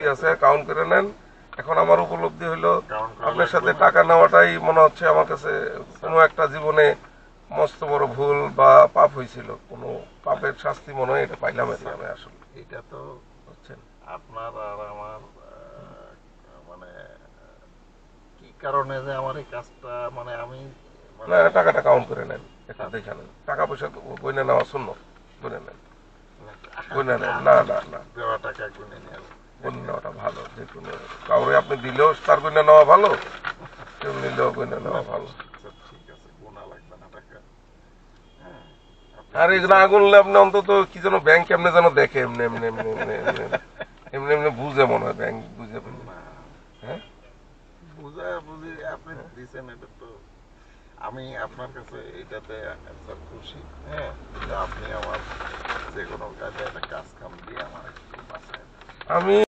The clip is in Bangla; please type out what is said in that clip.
আছে, কাউন্ট করে নেন। এখন আমার উপলব্ধি হইলো আপনার সাথে টাকা নেওয়াটাই মনে হচ্ছে আমার কাছে কোনো একটা জীবনে মস্ত বড় ভুল বা পাপ হয়েছিল, কোনো পাপের শাস্তি মনে হয় এটা পাইলাম আর কি আমি আসলে। এটা তো বুঝছেন, আপনার আর আমার মানে কি কারণে যে আমার এই কাজটা মানে আমি না মানে টাকাটা কাউন্ট করে নেন, একটু দেখে নেন, টাকা পয়সা গইনে নেওয়া শূন্য, গুনে নেন, গুনে নেন। না না না, দেওয়া টাকা গুনে নিয়ে গুনে নেওয়াটা ভালো, যে কোনো কাউরে আপনি দিলেও তার গুনে নেওয়া ভালো, কেউ নিলেও গুনে নেওয়া ভালো। ঠিক আছে, গোনা লাগবে না টাকা। আর এগুলো আগুনলে আপনি অন্তত কি যেন ব্যাংক এমনি যেন দেখে এমনি এমনি এমনি এমনি এমনি এমনি এমনি বুঝে মনে হয়, ব্যাংক বুঝে ফেলে। হ্যাঁ, বুঝা বুঝি আপনি দিচ্ছেন, এটা তো আমি আপনার কাছে এটাতে স্যার খুশি। হ্যাঁ, কিন্তু আপনি আমার যে কোনো কাজে একটা কাজ কাম দিয়ে আমার একটু বাঁচায়। আমি